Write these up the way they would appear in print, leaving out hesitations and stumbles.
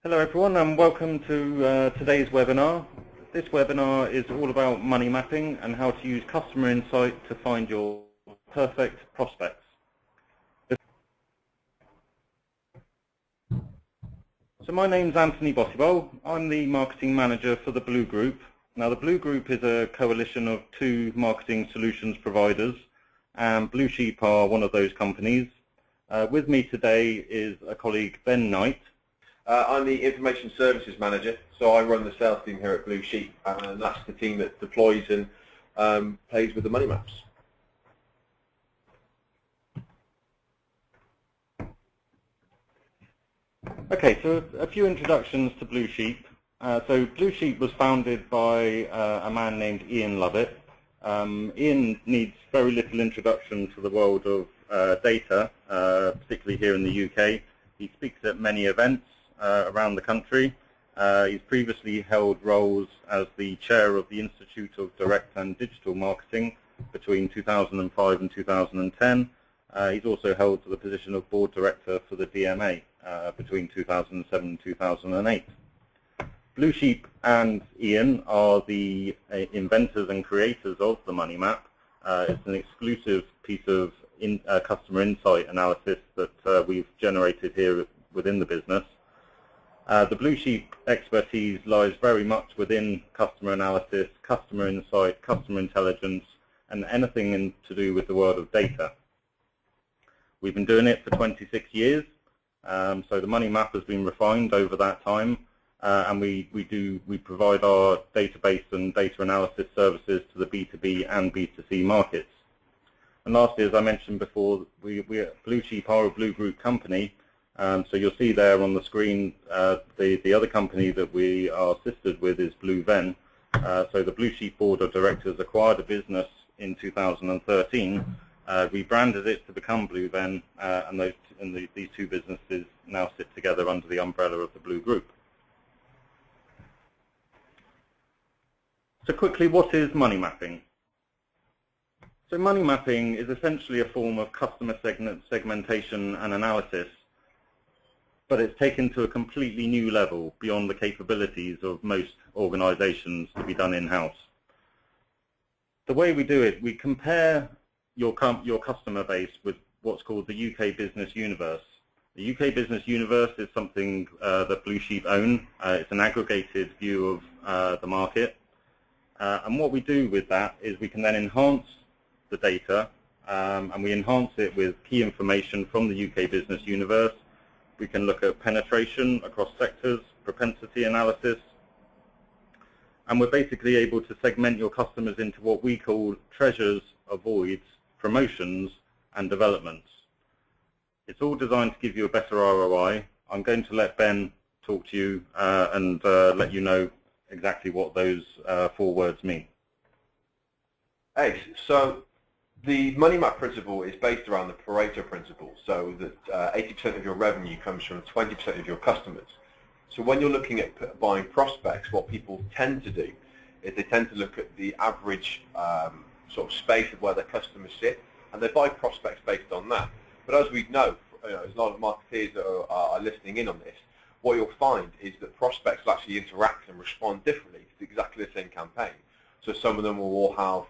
Hello everyone and welcome to today's webinar. This webinar is all about money mapping and how to use customer insight to find your perfect prospects. So my name's Anthony Bossibol. I'm the marketing manager for the Blue Group. Now the Blue Group is a coalition of two marketing solutions providers, and Blue Sheep are one of those companies. With me today is a colleague, Ben Knight. I'm the Information Services Manager, so I run the sales team here at Blue Sheep, and that's the team that deploys and plays with the money maps. Okay, so a few introductions to Blue Sheep. So Blue Sheep was founded by a man named Ian Lovett. Ian needs very little introduction to the world of data, particularly here in the UK. He speaks at many events around the country. He's previously held roles as the chair of the Institute of Direct and Digital Marketing between 2005 and 2010. He's also held the position of board director for the DMA between 2007 and 2008. Blue Sheep and Ian are the inventors and creators of the money map. It's an exclusive piece of customer insight analysis that we've generated here within the business. The Blue Sheep expertise lies very much within customer analysis, customer insight, customer intelligence, and anything to do with the world of data. We've been doing it for 26 years, so the money map has been refined over that time, and we provide our database and data analysis services to the B2B and B2C markets. And lastly, as I mentioned before, we at Blue Sheep are a Blue Group company. So you'll see there on the screen the other company that we are sistered with is Blue Ven. So the Blue Sheep Board of Directors acquired a business in 2013, rebranded it to become Blue Ven, and these two businesses now sit together under the umbrella of the Blue Group. So quickly, what is money mapping? So money mapping is essentially a form of customer segmentation and analysis, but it's taken to a completely new level beyond the capabilities of most organizations to be done in-house. The way we do it, we compare your customer base with what's called the UK Business Universe. The UK Business Universe is something that Blue Sheep own. It's an aggregated view of the market. And what we do with that is we can then enhance the data, and we enhance it with key information from the UK Business Universe. We can look at penetration across sectors, propensity analysis, and we're basically able to segment your customers into what we call treasures, avoids, promotions, and developments. It's all designed to give you a better ROI. I'm going to let Ben talk to you and let you know exactly what those four words mean. Hey, so the money map principle is based around the Pareto Principle, so that 80% of your revenue comes from 20% of your customers. So when you're looking at buying prospects, what people tend to do is they tend to look at the average sort of space of where their customers sit, and they buy prospects based on that. But as we know, there's a lot of marketeers that are listening in on this, what you'll find is that prospects will actually interact and respond differently to exactly the same campaign. So some of them will all have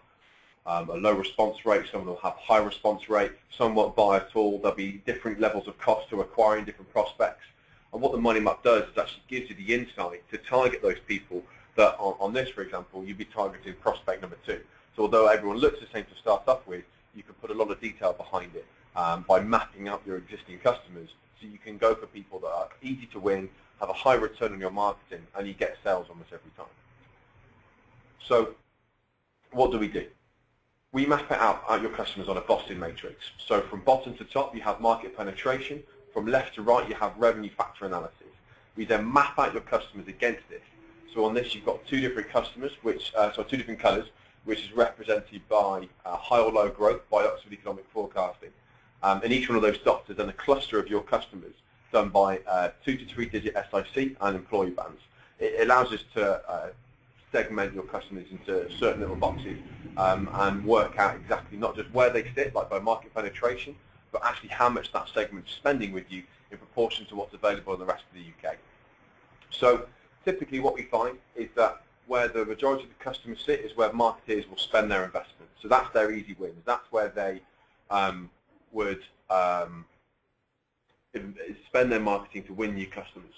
a low response rate, some will have high response rate, some won't buy at all. There'll be different levels of cost to acquiring different prospects. And what the money map does is actually gives you the insight to target those people that on this, for example, you'd be targeting prospect number 2. So although everyone looks the same to start off with, you can put a lot of detail behind it by mapping out your existing customers, so you can go for people that are easy to win, have a high return on your marketing, and you get sales almost every time. So what do? We map it out your customers on a Boston matrix. So from bottom to top, you have market penetration. From left to right, you have revenue factor analysis. We then map out your customers against this. So on this, you've got two different customers, two different colours, which is represented by high or low growth by Oxford Economic Forecasting. And each one of those dots is then a cluster of your customers done by 2 to 3 digit SIC and employee bands. It allows us to segment your customers into certain little boxes and work out exactly not just where they sit, like by market penetration, but actually how much that segment is spending with you in proportion to what's available in the rest of the UK. So typically what we find is that where the majority of the customers sit is where marketeers will spend their investment. So that's their easy wins. That's where they would spend their marketing to win new customers.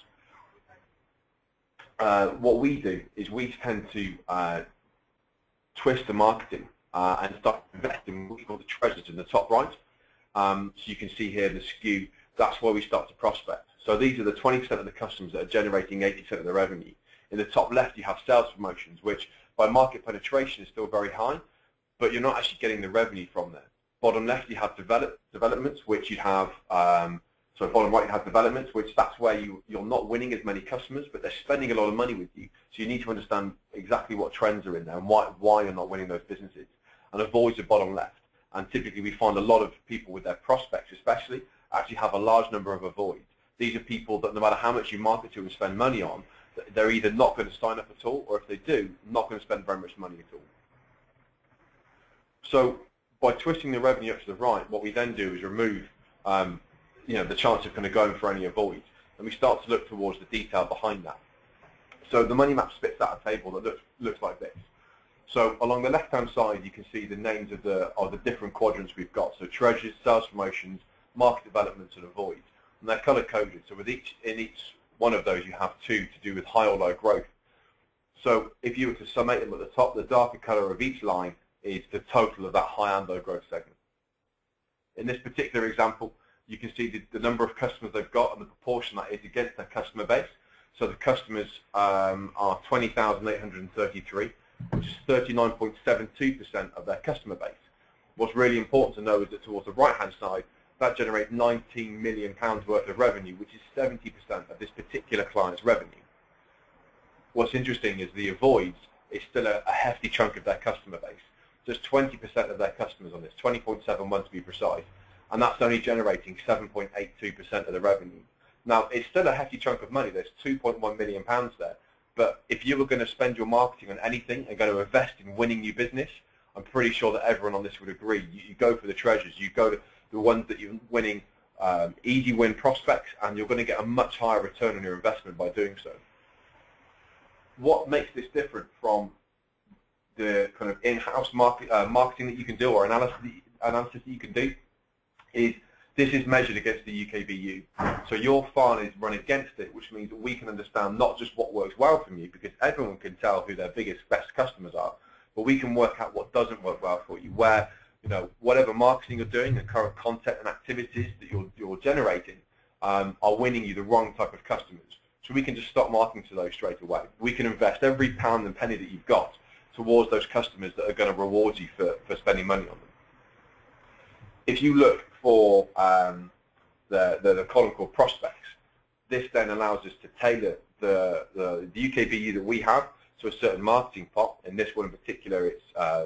What we do is we tend to twist the marketing and start investing in what we call the treasures in the top right. So you can see here the skew, that's where we start to prospect. So these are the 20% of the customers that are generating 80% of the revenue. In the top left you have sales promotions, which by market penetration is still very high, but you're not actually getting the revenue from there. Bottom left you have developments, which you have, so bottom right you have developments, which that's where you're not winning as many customers, but they're spending a lot of money with you. So you need to understand exactly what trends are in there and why you're not winning those businesses. And avoids are bottom left. And typically we find a lot of people with their prospects especially actually have a large number of avoids. These are people that no matter how much you market to and spend money on, they're either not going to sign up at all, or if they do, not going to spend very much money at all. So by twisting the revenue up to the right, what we then do is remove the chance of kind of going for any avoids, and we start to look towards the detail behind that. So the money map spits out a table that looks like this. So along the left-hand side, you can see the names of the different quadrants we've got. So treasures, sales promotions, market developments, and avoids. And they're color-coded. So in each one of those, you have two to do with high or low growth. So if you were to summate them at the top, the darker color of each line is the total of that high and low growth segment. In this particular example, you can see the number of customers they've got and the proportion that is against their customer base. So the customers are 20,833, which is 39.72% of their customer base. What's really important to know is that towards the right-hand side, that generates £19 million worth of revenue, which is 70% of this particular client's revenue. What's interesting is the avoids is still a hefty chunk of their customer base. Just 20% of their customers on this, 20.71 to be precise, and that's only generating 7.82% of the revenue. Now, it's still a hefty chunk of money. There's £2.1 million there. But if you were going to spend your marketing on anything and going to invest in winning new business, I'm pretty sure that everyone on this would agree. You go for the treasures. You go to the ones that you're winning easy win prospects, and you're going to get a much higher return on your investment by doing so. What makes this different from the kind of in-house marketing that you can do or analysis that you can do is this is measured against the UKBU. So your file is run against it, which means that we can understand not just what works well from you, because everyone can tell who their biggest, best customers are, but we can work out what doesn't work well for you, where whatever marketing you're doing, the current content and activities that you're generating are winning you the wrong type of customers. So we can just stop marketing to those straight away. We can invest every pound and penny that you've got towards those customers that are going to reward you for spending money on them. If you look for the column called prospects, this then allows us to tailor the UKBU that we have to a certain marketing pot. In this one in particular, it's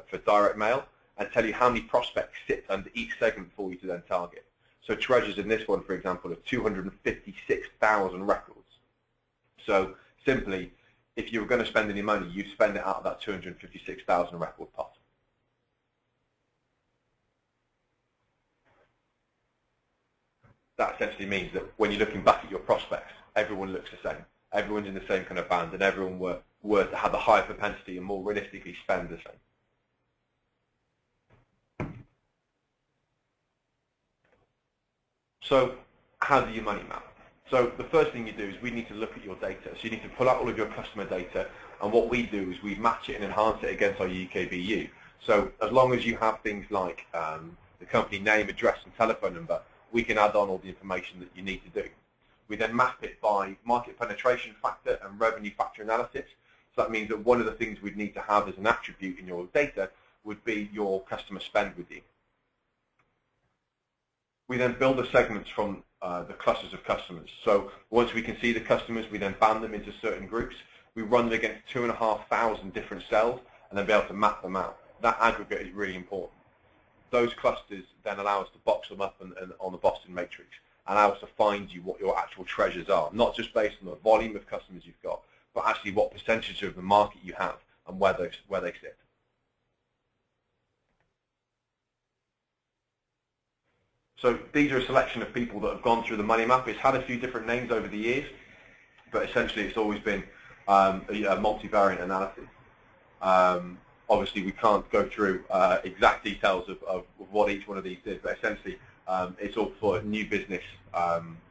for direct mail, and tell you how many prospects sit under each segment for you to then target. So treasures in this one, for example, are 256,000 records. So simply, if you were going to spend any money, you'd spend it out of that 256,000 record pot. That essentially means that when you're looking back at your prospects, everyone looks the same. Everyone's in the same kind of band, and everyone were to have a higher propensity and more realistically spend the same. So how do you money map? So the first thing you do is we need to look at your data. So you need to pull out all of your customer data, and what we do is we match it and enhance it against our UKBU. So as long as you have things like the company name, address, and telephone number, we can add on all the information that you need to do. We then map it by market penetration factor and revenue factor analysis. So that means that one of the things we'd need to have as an attribute in your data would be your customer spend with you. We then build the segments from the clusters of customers. So once we can see the customers, we then band them into certain groups. We run them against 2,500 different cells and then be able to map them out. That aggregate is really important. Those clusters then allow us to box them up and on the Boston matrix, allow us to find you what your actual treasures are, not just based on the volume of customers you've got, but actually what percentage of the market you have and where they sit. So these are a selection of people that have gone through the money map. It's had a few different names over the years. but essentially it's always been a multivariate analysis. Obviously, we can't go through exact details of what each one of these did, but essentially it's all for new business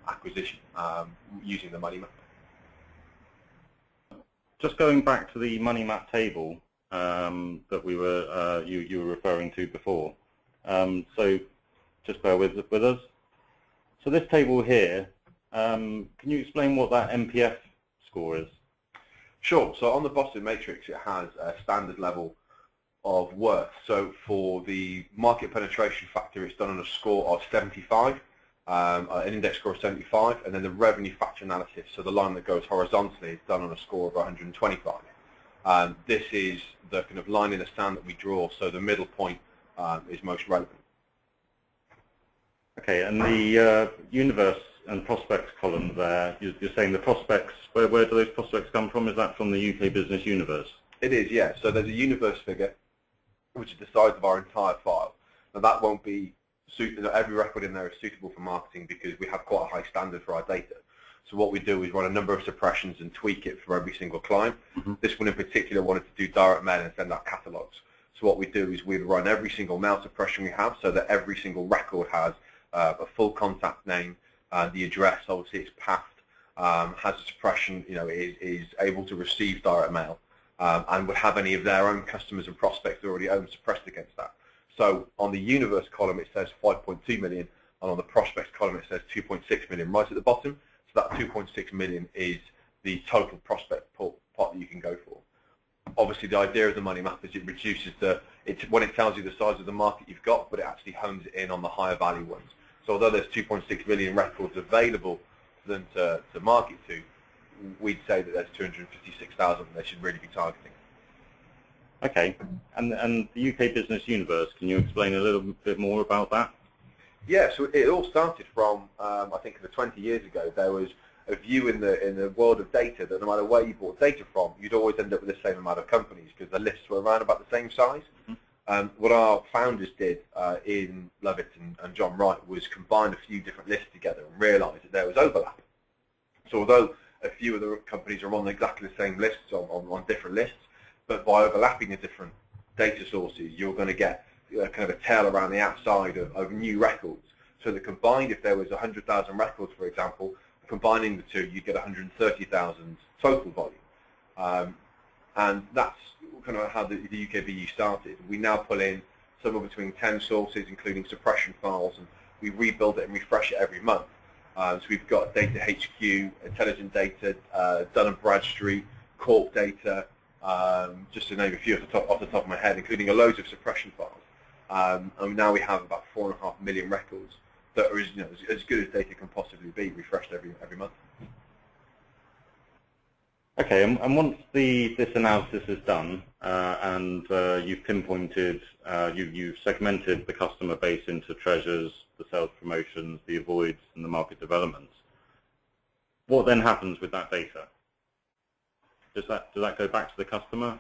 acquisition using the money map. Just going back to the money map table that we were you were referring to before. So just bear with us. So this table here, can you explain what that MPF score is? Sure. So on the bottom matrix, it has a standard level of worth. So for the market penetration factor, it's done on a score of 75, an index score of 75, and then the revenue factor analysis, so the line that goes horizontally, is done on a score of 125. This is the kind of line in the sand that we draw, so the middle point is most relevant. Okay, and the universe and prospects column there, you're saying the prospects, where do those prospects come from? Is that from the UK business universe? It is, yeah. So there's a universe figure, which is the size of our entire file. Now that won't be, every record in there is suitable for marketing because we have quite a high standard for our data. So what we do is run a number of suppressions and tweak it for every single client. Mm-hmm. This one in particular wanted to do direct mail and send out catalogs. So what we do is we run every single mail suppression we have so that every single record has a full contact name, the address, obviously it's pathed, has a suppression, is able to receive direct mail, and would have any of their own customers and prospects they already own suppressed against that. So on the universe column it says 5.2 million, and on the prospects column it says 2.6 million right at the bottom. So that 2.6 million is the total prospect pot that you can go for. Obviously the idea of the money map is it reduces when it tells you the size of the market you've got, but it actually hones it in on the higher value ones. So although there's 2.6 million records available for them to market to, we'd say that there's 256,000 they should really be targeting. Okay, and the UK business universe, can you explain a little bit more about that? Yeah, so it all started from, I think 20 years ago, there was a view in the world of data that no matter where you bought data from, you'd always end up with the same amount of companies because the lists were around about the same size. Mm-hmm. What our founders did, Ian Lovett and John Wright, was combine a few different lists together and realise that there was overlap. So although a few of the companies are on exactly the same lists, on different lists, but by overlapping the different data sources, you're going to get kind of a tail around the outside of new records. So that combined, if there was 100,000 records, for example, combining the two, you'd get 130,000 total volume. And that's kind of how the UKBU started. We now pull in somewhere between 10 sources, including suppression files, and we rebuild it and refresh it every month. So we've got Data HQ, Intelligent Data, Dun & Bradstreet, Corp Data, just to name a few off the top of my head, including loads of suppression files. And now we have about 4.5 million records that are as good as data can possibly be, refreshed every month. Okay, and once this analysis is done and you've pinpointed, you've segmented the customer base into treasures, the sales promotions, the avoids, and the market developments, what then happens with that data? Does that go back to the customer?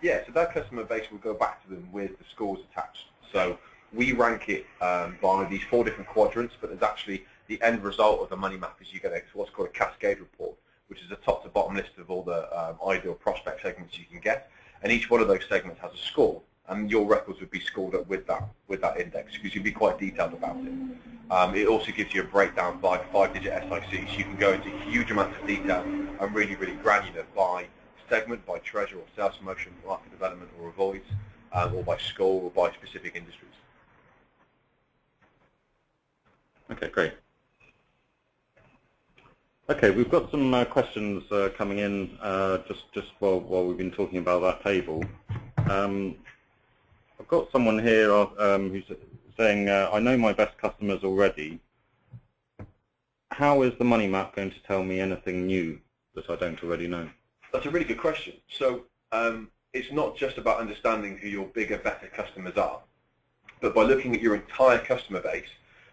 Yeah, so that customer base will go back to them with the scores attached. So we rank it by these 4 different quadrants, but there's actually the end result of the money map is you get what's called a cascade report, which is a top to bottom list of all the ideal prospect segments you can get, and each one of those segments has a score, and your records would be scored up with that index because you'd be quite detailed about it. It also gives you a breakdown by 5-digit SICs. You can go into huge amounts of detail and really, really granular by segment, by treasure or sales promotion, market development or avoids, or by score or by specific industries. Okay, great. Okay, we've got some questions coming in just while we've been talking about that table. I've got someone here who's saying, I know my best customers already. How is the money map going to tell me anything new that I don't already know? That's a really good question. So it's not just about understanding who your bigger, better customers are, but by looking at your entire customer base.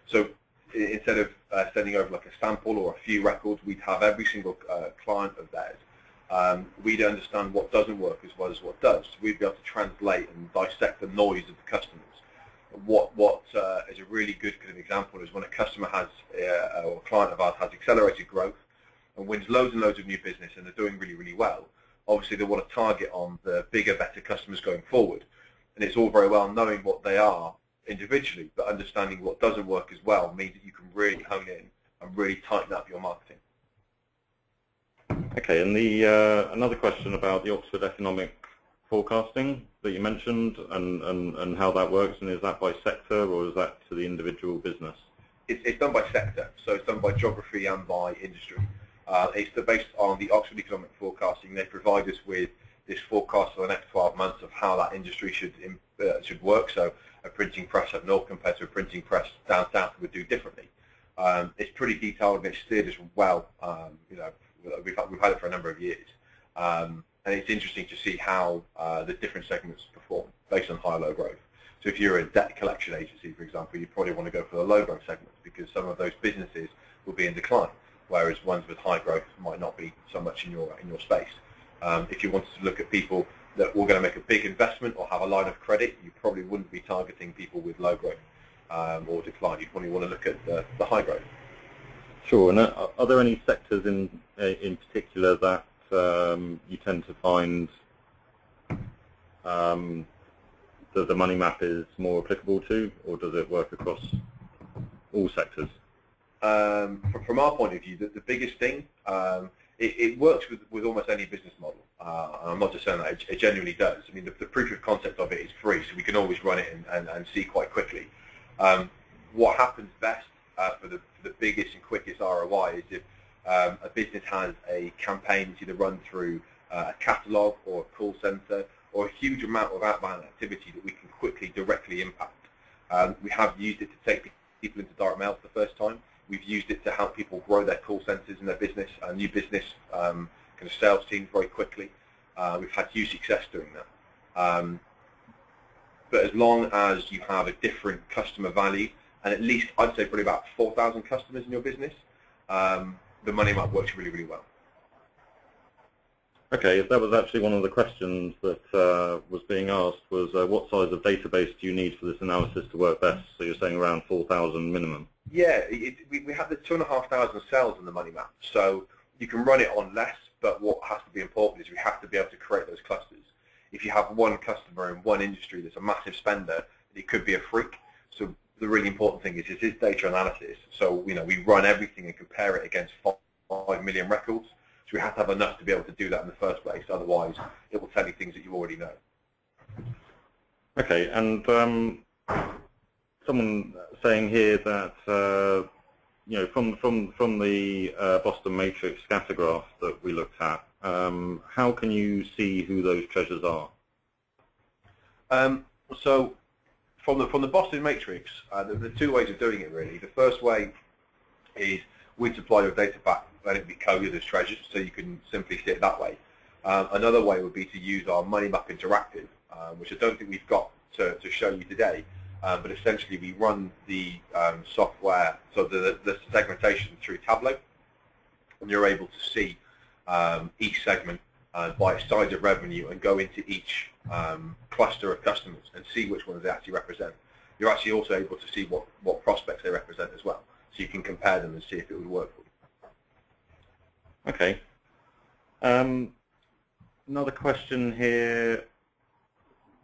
So instead of sending over like a sample or a few records, we'd have every single client of theirs. We'd understand what doesn't work as well as what does. We'd be able to translate and dissect the noise of the customers. What is a really good kind of example is when a customer has, or a client of ours has accelerated growth, and wins loads and loads of new business and they're doing really, really well, obviously they want to target on the bigger, better customers going forward. And it's all very well knowing what they are individually, but understanding what doesn't work as well means that you can really hone in and really tighten up your marketing. Okay, and the another question about the Oxford economic forecasting that you mentioned and how that works, and is that by sector or is that to the individual business? It's done by sector, so it's done by geography and by industry. It's based on the Oxford economic forecasting. They provide us with this forecast for the next 12 months of how that industry should work. So a printing press up north compared to a printing press down south would do differently. It's pretty detailed and it's steered us well. You know, we've had it for a number of years, and it's interesting to see how the different segments perform based on high or low growth. So if you're a debt collection agency, for example, you probably want to go for the low growth segments because some of those businesses will be in decline, whereas ones with high growth might not be so much in your space. If you wanted to look at people that were going to make a big investment or have a line of credit, you probably wouldn't be targeting people with low growth or decline. You probably want to look at the high growth. Sure. And are there any sectors in particular that you tend to find that the money map is more applicable to, or does it work across all sectors? From our point of view, the biggest thing, it works with almost any business model. And I'm not just saying that, it genuinely does. I mean, the proof of concept of it is free, so we can always run it and see quite quickly. What happens best for the biggest and quickest ROI is if a business has a campaign that's either run through a catalogue or a call centre or a huge amount of outbound activity that we can quickly, directly impact. We have used it to take people into direct mail for the first time. We've used it to help people grow their call centres and their business, new business kind of sales teams very quickly. We've had huge success doing that. But as long as you have a different customer value, and at least I'd say probably about 4,000 customers in your business, the money map works really, really well. Okay, that was actually one of the questions that was being asked, was what size of database do you need for this analysis to work best? So you're saying around 4,000 minimum? Yeah, we have the 2,500 cells in the money map, so you can run it on less, but what has to be important is we have to be able to create those clusters. If you have one customer in one industry that's a massive spender, it could be a freak. So the really important thing is data analysis. So we run everything and compare it against 5 million records. So we have to have enough to be able to do that in the first place. Otherwise, it will tell you things that you already know. Okay, and someone saying here that from the Boston Matrix scatter graph that we looked at, how can you see who those treasures are? So from the Boston Matrix, there are two ways of doing it really. The first way is we supply your data back, let it be coded as treasures, so you can simply see it that way. Another way would be to use our Money Map Interactive, which I don't think we've got to show you today, but essentially we run the software, so the segmentation through Tableau, and you're able to see each segment by size of revenue and go into each cluster of customers and see which ones they actually represent. You're actually also able to see what prospects they represent as well, so you can compare them and see if it would work for you. Okay. Another question here,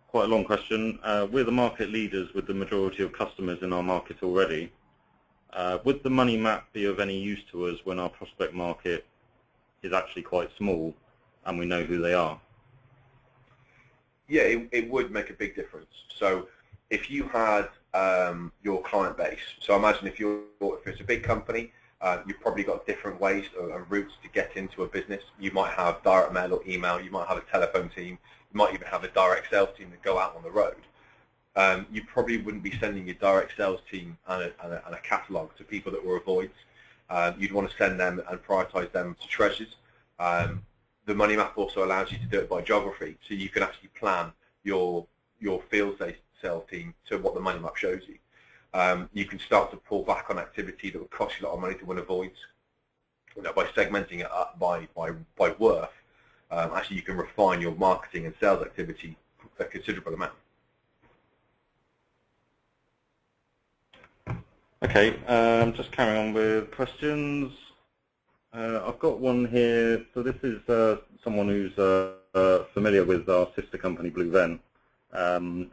quite a long question. We're the market leaders with the majority of customers in our market already. Would the money map be of any use to us when our prospect market is actually quite small and we know who they are? Yeah, it would make a big difference. So if you had your client base, so imagine if it's a big company, you've probably got different ways and routes to get into a business. You might have direct mail or email, you might have a telephone team, you might even have a direct sales team that go out on the road. You probably wouldn't be sending your direct sales team and a catalogue to people that were avoids. You'd want to send them and prioritize them to treasures. The money map also allows you to do it by geography, so you can actually plan your field sales team to what the money map shows you. You can start to pull back on activity that would cost you a lot of money to win avoids. By segmenting it up by worth, actually you can refine your marketing and sales activity a considerable amount. Okay, just carrying on with questions. I've got one here. So this is someone who's familiar with our sister company, Blue Ven,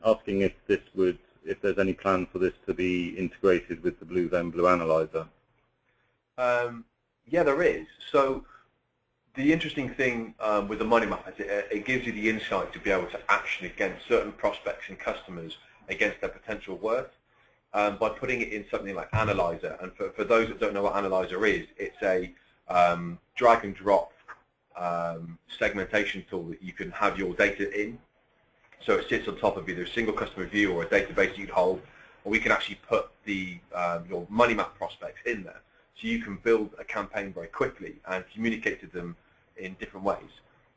asking if there's any plan for this to be integrated with the Blue Ven Blue Analyzer. Yeah, there is. So the interesting thing with the money map is it gives you the insight to be able to action against certain prospects and customers against their potential worth by putting it in something like Analyzer. And for those that don't know what Analyzer is, it's a drag and drop segmentation tool that you can have your data in. So it sits on top of either a single customer view or a database you'd hold, or we can actually put your money map prospects in there. So you can build a campaign very quickly and communicate to them in different ways.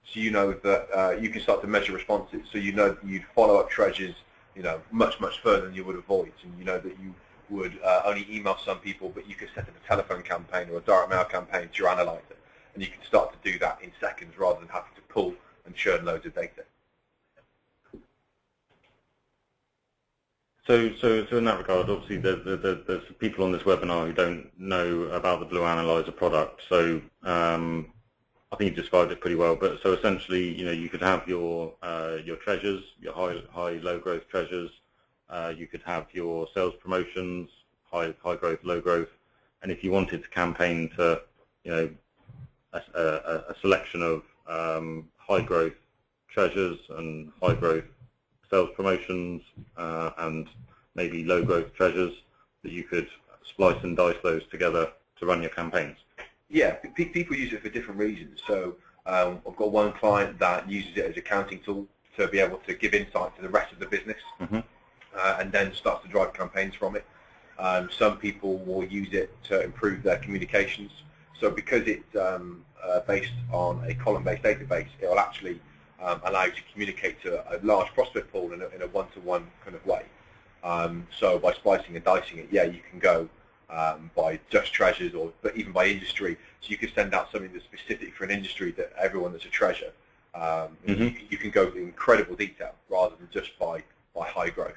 So you know that you can start to measure responses. So you know that you'd follow up treasures, much further than you would avoid. And you know that you would only email some people, but you could set up a telephone campaign or a direct mail campaign to your analyzer. And you can start to do that in seconds rather than having to pull and churn loads of data. So in that regard, obviously there's people on this webinar who don't know about the Blue Analyzer product. So I think you described it pretty well. But so essentially, you could have your treasures, your high low growth treasures. You could have your sales promotions, high growth, low growth, and if you wanted to campaign to a selection of high growth treasures and high growth sales promotions and maybe low growth treasures, that you could splice and dice those together to run your campaigns. Yeah, people use it for different reasons. So I've got one client that uses it as a accounting tool to be able to give insight to the rest of the business, and then starts to drive campaigns from it. Some people will use it to improve their communications. So because it's based on a column-based database, it will actually allow you to communicate to a large prospect pool in a one-to-one kind of way. So by splicing and dicing it, yeah, you can go by just treasures, but even by industry. So you could send out something that's specific for an industry that everyone that's a treasure. You can go to incredible detail rather than just by high growth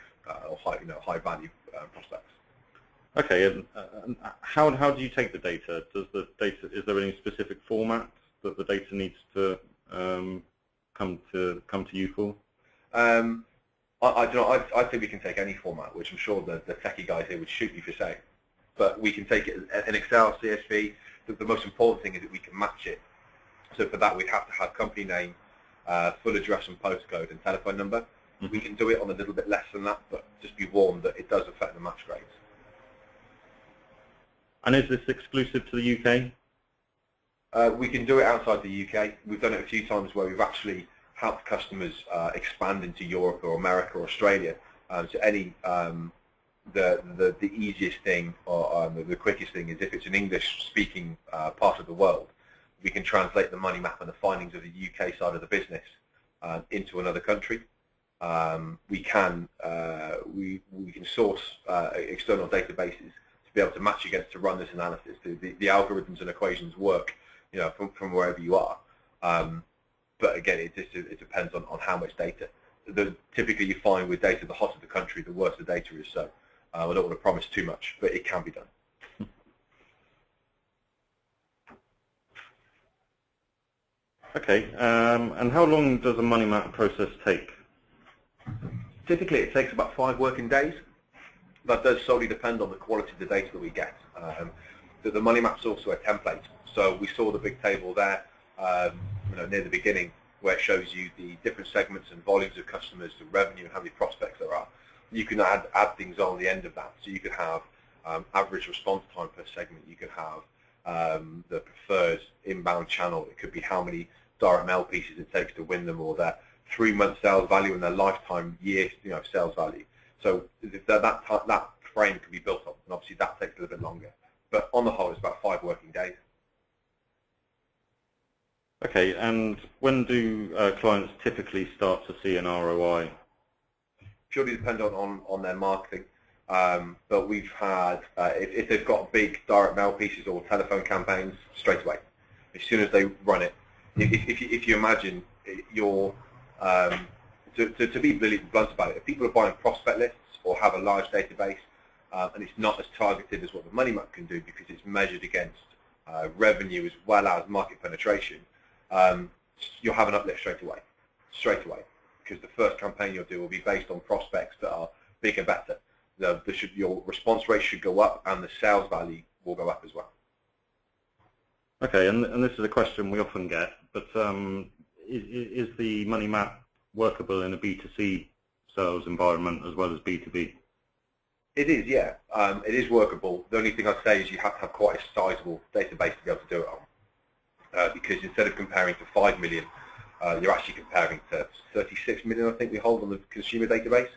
or high value prospects. Okay, and how do you take the data? Is there any specific format that the data needs to come to you for? I think we can take any format, which I'm sure the techie guys here would shoot me for saying. But we can take it in Excel, CSV. The most important thing is that we can match it. So for that, we'd have to have company name, full address and postcode, and telephone number. We can do it on a little bit less than that, but just be warned that it does affect the match rates. And is this exclusive to the UK? We can do it outside the UK. We've done it a few times where we've actually helped customers expand into Europe or America or Australia. So any the easiest thing or the quickest thing is if it's an English-speaking part of the world, we can translate the money map and the findings of the UK side of the business into another country. We can source external databases to be able to match against to run this analysis. The algorithms and equations work, from wherever you are. But again, it depends on how much data. Typically, you find with data, the hotter the country, the worse the data is. So I don't want to promise too much, but it can be done. Okay, and how long does a money map process take? Typically, it takes about 5 working days. That does solely depend on the quality of the data that we get. The money map's also a template. So we saw the big table there, near the beginning, where it shows you the different segments and volumes of customers, the revenue, and how many prospects there are. You can add things on the end of that. So you could have average response time per segment. You could have the preferred inbound channel. It could be how many direct mail pieces it takes to win them, or their 3-month sales value and their lifetime year sales value. So that frame can be built up, and obviously that takes a little bit longer. But on the whole, it's about 5 working days. Okay, and when do clients typically start to see an ROI? Purely dependent on their marketing. But we've had, if they've got big direct mail pieces or telephone campaigns, straight away. As soon as they run it, if you imagine your, to be really blunt about it, if people are buying prospect lists or have a large database, and it's not as targeted as what the money map can do because it's measured against revenue as well as market penetration, you'll have an uplift straight away, because the first campaign you'll do will be based on prospects that are bigger, better. Your response rate should go up, and the sales value will go up as well. Okay, and this is a question we often get, but is the money map workable in a B2C sales environment as well as B2B? It is, yeah. It is workable. The only thing I'd say is you have to have quite a sizable database to be able to do it on, because instead of comparing to 5 million, you're actually comparing to 36 million, I think we hold on the consumer database.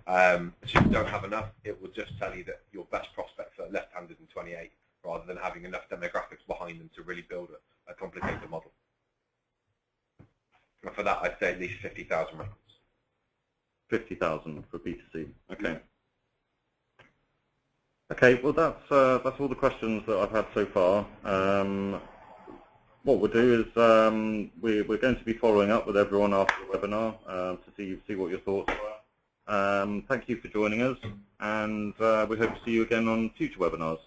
So if you don't have enough, it will just tell you that your best prospects are left-handed and 28, rather than having enough demographics behind them to really build a complicated model. And for that, I'd say at least 50,000 records. 50,000 for B2C. Okay. Okay. Well, that's all the questions that I've had so far. What we'll do is we're going to be following up with everyone after the webinar to see what your thoughts were. Thank you for joining us, and we hope to see you again on future webinars.